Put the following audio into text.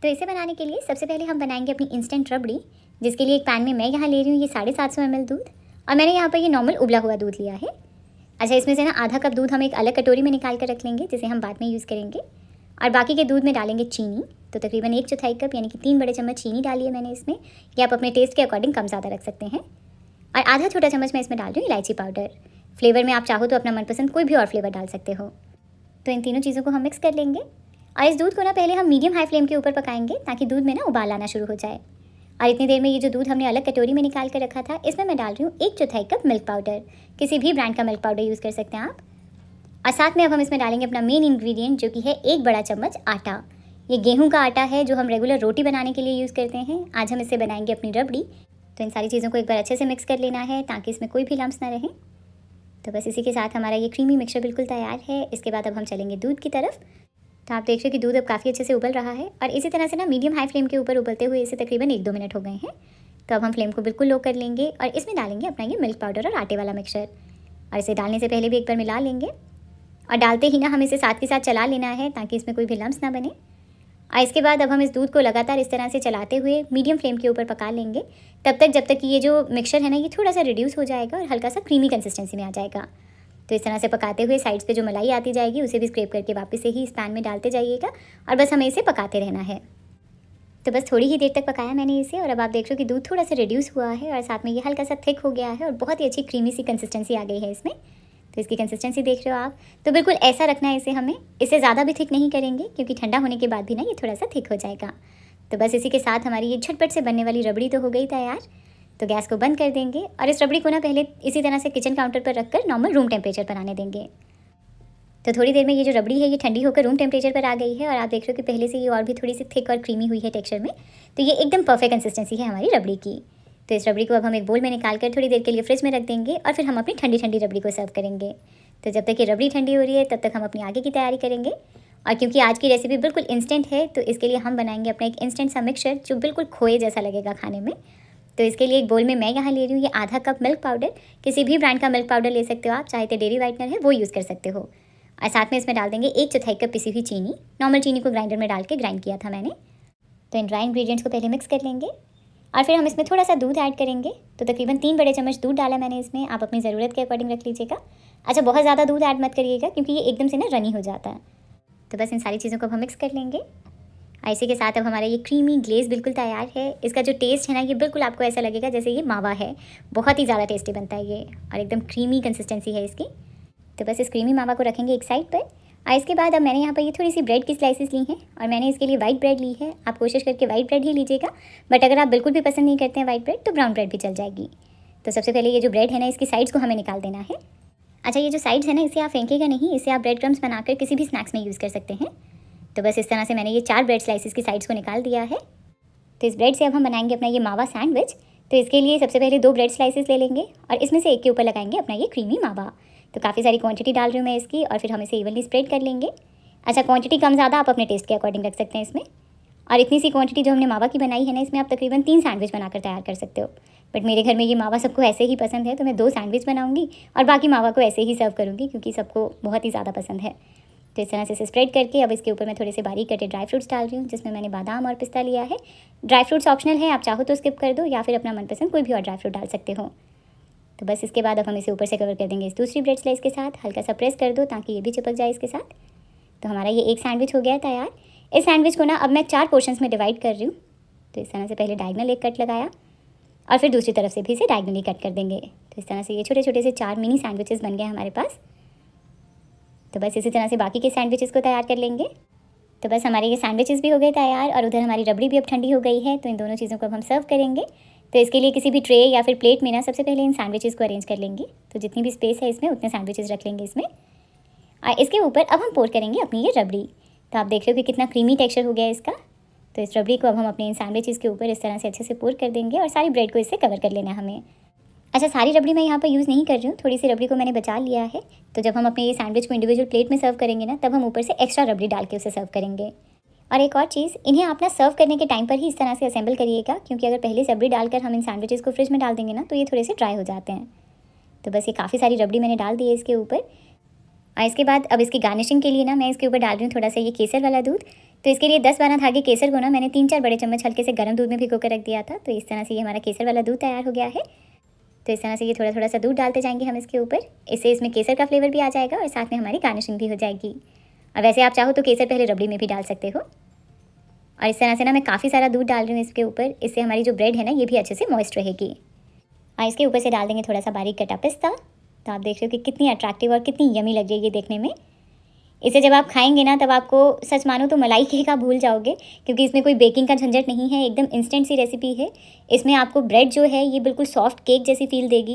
तो इसे बनाने के लिए सबसे पहले हम बनाएंगे अपनी इंस्टेंट रबड़ी, जिसके लिए एक पैन में मैं यहाँ ले रही हूँ ये 750 ml दूध, और मैंने यहाँ पर ये नॉर्मल उबला हुआ दूध लिया है। अच्छा, इसमें से ना आधा कप दूध हम एक अलग कटोरी में निकाल कर रख लेंगे, जिसे हम बाद में यूज़ करेंगे। और बाकी के दूध में डालेंगे चीनी, तो तकरीबन 1/4 कप यानी कि 3 बड़े चम्मच चीनी डाली है मैंने इसमें। ये आप अपने टेस्ट के अकॉर्डिंग कम ज़्यादा रख सकते हैं। और आधा छोटा चम्मच मैं इसमें डाल रही हूँ इलायची पाउडर। फ्लेवर में आप चाहो तो अपना मनपसंद कोई भी और फ्लेवर डाल सकते हो। तो इन तीनों चीज़ों को हम मिक्स कर लेंगे, और इस दूध को ना पहले हम मीडियम हाई फ्लेम के ऊपर पकाएंगे, ताकि दूध में ना उबाल आना शुरू हो जाए। और इतनी देर में ये जो दूध हमने अलग कटोरी में निकाल कर रखा था, इसमें मैं डाल रही हूँ 1/4 कप मिल्क पाउडर। किसी भी ब्रांड का मिल्क पाउडर यूज़ कर सकते हैं आप। और साथ में अब हम इसमें डालेंगे अपना मेन इंग्रेडिएंट, जो कि है 1 बड़ा चम्मच आटा। ये गेहूं का आटा है, जो हम रेगुलर रोटी बनाने के लिए यूज़ करते हैं। आज हम इससे बनाएंगे अपनी रबड़ी। तो इन सारी चीज़ों को एक बार अच्छे से मिक्स कर लेना है, ताकि इसमें कोई भी लम्स ना रहे। तो बस इसी के साथ हमारा ये क्रीमी मिक्सचर बिल्कुल तैयार है। इसके बाद अब हम चलेंगे दूध की तरफ। तो आप देख रहे हो कि दूध अब काफ़ी अच्छे से उबल रहा है, और इसी तरह से ना मीडियम हाई फ्लेम के ऊपर उबलते हुए इसे तकरीबन 1-2 मिनट हो गए हैं। तो अब हम फ्लेम को बिल्कुल लो कर लेंगे, और इसमें डालेंगे अपना ये मिल्क पाउडर और आटे वाला मिक्सचर। और इसे डालने से पहले भी एक बार मिला लेंगे, और डालते ही ना हम इसे साथ के साथ चला लेना है, ताकि इसमें कोई भी लम्स ना बने। और इसके बाद अब हम इस दूध को लगातार इस तरह से चलाते हुए मीडियम फ्लेम के ऊपर पका लेंगे, तब तक जब तक कि ये जो मिक्सचर है ना ये थोड़ा सा रिड्यूस हो जाएगा और हल्का सा क्रीमी कंसिस्टेंसी में आ जाएगा। तो इस तरह से पकाते हुए साइड्स पे जो मलाई आती जाएगी, उसे भी स्क्रैप करके वापस से ही इस पैन में डालते जाइएगा, और बस हमें इसे पकाते रहना है। तो बस थोड़ी ही देर तक पकाया मैंने इसे, और अब आप देख रहे हो कि दूध थोड़ा सा रिड्यूस हुआ है, और साथ में ये हल्का सा थिक हो गया है, और बहुत ही अच्छी क्रीमी सी कंसिस्टेंसी आ गई है इसमें। तो इसकी कंसिस्टेंसी देख रहे हो आप। तो बिल्कुल ऐसा रखना है इसे हमें, इससे ज़्यादा भी थिक नहीं करेंगे, क्योंकि ठंडा होने के बाद भी ना ये थोड़ा सा थिक हो जाएगा। तो बस इसी के साथ हमारी ये झटपट से बनने वाली रबड़ी तो हो गई तैयार। तो गैस को बंद कर देंगे, और इस रबड़ी को ना पहले इसी तरह से किचन काउंटर पर रखकर नॉर्मल रूम टेम्परेचर पर आने देंगे। तो थोड़ी देर में ये जो रबड़ी है ये ठंडी होकर रूम टेम्परेचर पर आ गई है, और आप देख रहे हो कि पहले से ये और भी थोड़ी सी थिक और क्रीमी हुई है टेक्सचर में। तो ये एकदम परफेक्ट कंसिस्टेंसी है हमारी रबड़ी की। तो इस रबड़ी को अब हम एक बोल में निकाल कर थोड़ी देर के लिए फ्रिज में रख देंगे, और फिर हम अपनी ठंडी ठंडी रबड़ी को सर्व करेंगे। तो जब तक ये रबड़ी ठंडी हो रही है, तब तक हम अपनी आगे की तैयारी करेंगे। और क्योंकि आज की रेसिपी बिल्कुल इंस्टेंट है, तो इसके लिए हम बनाएंगे अपना एक इंस्टेंट सा मिक्सचर, जो बिल्कुल खोए जैसा लगेगा खाने में। तो इसके लिए एक बोल में मैं यहाँ ले रही हूँ ये आधा कप मिल्क पाउडर। किसी भी ब्रांड का मिल्क पाउडर ले सकते हो आप, चाहे तो डेयरी वाइटनर है वो यूज़ कर सकते हो। और साथ में इसमें डाल देंगे 1/4 कप पिसी हुई चीनी। नॉर्मल चीनी को ग्राइंडर में डाल के ग्राइंड किया था मैंने। तो इन ड्राई इंग्रेडिएंट्स को पहले मिक्स कर लेंगे, और फिर हम इसमें थोड़ा सा दूध ऐड करेंगे। तो तकरीबन 3 बड़े चम्मच दूध डाला मैंने इसमें, आप अपनी ज़रूरत के अकॉर्डिंग रख लीजिएगा। अच्छा, बहुत ज़्यादा दूध ऐड मत करिएगा, क्योंकि ये एकदम से ना रनी हो जाता है। तो बस इन सारी चीज़ों को हम मिक्स कर लेंगे। इसी के साथ अब हमारा ये क्रीमी ग्लेज़ बिल्कुल तैयार है। इसका जो टेस्ट है ना, ये बिल्कुल आपको ऐसा लगेगा जैसे ये मावा है। बहुत ही ज़्यादा टेस्टी बनता है ये, और एकदम क्रीमी कंसिस्टेंसी है इसकी। तो बस इस क्रीमी मावा को रखेंगे एक साइड पर। और इसके बाद अब मैंने यहाँ पर ये थोड़ी सी ब्रेड की स्लाइसेस ली हैं, और मैंने इसके लिए वाइट ब्रेड ली है। आप कोशिश करके वाइट ब्रेड ही लीजिएगा, बट अगर आप बिल्कुल भी पसंद नहीं करते हैं वाइट ब्रेड, तो ब्राउन ब्रेड भी चल जाएगी। तो सबसे पहले ये जो ब्रेड है ना, इसकी साइड्स को हमें निकाल देना है। अच्छा, ये जो साइड्स है ना, इसे आप फेंकेगा नहीं, इसे आप ब्रेड क्रम्स बनाकर किसी भी स्नैक्स में यूज़ कर सकते हैं। तो बस इस तरह से मैंने ये 4 ब्रेड स्लाइसेस की साइड्स को निकाल दिया है। तो इस ब्रेड से अब हम बनाएंगे अपना ये मावा सैंडविच। तो इसके लिए सबसे पहले 2 ब्रेड स्लाइसेस ले लेंगे, और इसमें से एक के ऊपर लगाएंगे अपना ये क्रीमी मावा। तो काफ़ी सारी क्वांटिटी डाल रही हूँ मैं इसकी, और फिर हम इसे इवनली स्प्रेड कर लेंगे। अच्छा, क्वांटिटी कम ज़्यादा आप अपने टेस्ट के अकॉर्डिंग रख सकते हैं इसमें। और इतनी सी क्वांटिटी जो हमने मावा की बनाई है ना, इसमें आप तकरीबन 3 सैंडविच बनाकर तैयार कर सकते हो। बट मेरे घर में ये मावा सबको ऐसे ही पसंद है, तो मैं 2 सैंडविच बनाऊंगी, और बाकी मावा को ऐसे ही सर्व करूँगी, क्योंकि सबको बहुत ही ज़्यादा पसंद है। तो इस तरह से इसे स्प्रेड करके अब इसके ऊपर मैं थोड़े से बारीक कटे ड्राई फ्रूट्स डाल रही हूँ, जिसमें मैंने बादाम और पिस्ता लिया है। ड्राई फ्रूट्स ऑप्शनल है, आप चाहो तो स्किप कर दो, या फिर अपना मनपसंद कोई भी और ड्राई फ्रूट डाल सकते हो। तो बस इसके बाद अब हम इसे ऊपर से कवर कर देंगे इस दूसरी ब्रेड स्लाइस के साथ। हल्का सा प्रेस कर दो, ताकि ये भी चिपक जाए इसके साथ। तो हमारा ये एक सैंडविच हो गया है तैयार। इस सैंडविच को ना अब मैं 4 पोर्शंस में डिवाइड कर रही हूँ। तो इस तरह से पहले डायगनल एक कट लगाया, और फिर दूसरी तरफ से भी इसे डायगनली कट कर देंगे। तो इस तरह से ये छोटे छोटे से 4 मिनी सैंडविचेस बन गए हमारे पास। तो बस इसी तरह से बाकी के सैंडविचेस को तैयार कर लेंगे। तो बस हमारे ये सैंडविचेस भी हो गए तैयार, और उधर हमारी रबड़ी भी अब ठंडी हो गई है। तो इन दोनों चीज़ों को अब हम सर्व करेंगे। तो इसके लिए किसी भी ट्रे या फिर प्लेट में ना सबसे पहले इन सैंडविचेस को अरेंज कर लेंगे। तो जितनी भी स्पेस है इसमें उतने सैंडविचेस रख लेंगे इसमें। और इसके ऊपर अब हम पोर करेंगे अपनी ये रबड़ी। तो आप देख रहे हो कि कितना क्रीमी टेक्सचर हो गया है इसका। तो इस रबड़ी को अब हम अपने इन सैंडविचेस के ऊपर इस तरह से अच्छे से पोर कर देंगे, और सारी ब्रेड को इससे कवर कर लेना है हमें। अच्छा, सारी रबड़ी मैं यहाँ पर यूज़ नहीं कर रही हूँ, थोड़ी सी रबड़ी को मैंने बचा लिया है। तो जब हम अपने ये सैंडविच को इंडिविजुअल प्लेट में सर्व करेंगे ना, तब हम ऊपर से एक्स्ट्रा रबड़ी डाल के उसे सर्व करेंगे। और एक और चीज़, इन्हें आप ना सर्व करने के टाइम पर ही इस तरह से असेंबल करिएगा, क्योंकि अगर पहले से रबड़ी डालकर हम इन सैंडविचेस को फ्रिज में डाल देंगे ना, तो ये थोड़े से ड्राई हो जाते हैं। तो बस ये काफ़ी सारी रबड़ी मैंने डाल दी है इसके ऊपर। और इसके बाद अब इसकी गार्निशिंग के लिए ना मैं इसके ऊपर डाल रही हूँ थोड़ा सा ये केसर वाला दूध। तो इसके लिए 10-12 धागे केसर को ना मैंने 3-4 बड़े चम्मच हल्के से गर्म दूध में भिगो कर रख दिया था। तो इस तरह से ये हमारा केसर वाला दूध तैयार हो गया है। तो इस तरह से ये थोड़ा थोड़ा सा दूध डालते जाएंगे हम इसके ऊपर, इससे इसमें केसर का फ्लेवर भी आ जाएगा और साथ में हमारी गार्निशिंग भी हो जाएगी। और वैसे आप चाहो तो केसर पहले रबड़ी में भी डाल सकते हो। और इस तरह से ना मैं काफ़ी सारा दूध डाल रही हूँ इसके ऊपर, इससे हमारी जो ब्रेड है ना ये भी अच्छे से मॉइस्ट रहेगी। और इसके ऊपर से डाल देंगे थोड़ा सा बारीक कटा पिस्ता। तो आप देख रहे हो कि कितनी अट्रैक्टिव और कितनी यमी लग रही है ये देखने में। इसे जब आप खाएंगे ना तब आपको सच मानो तो मलाई केक आप भूल जाओगे, क्योंकि इसमें कोई बेकिंग का झंझट नहीं है, एकदम इंस्टेंट सी रेसिपी है। इसमें आपको ब्रेड जो है ये बिल्कुल सॉफ्ट केक जैसी फील देगी।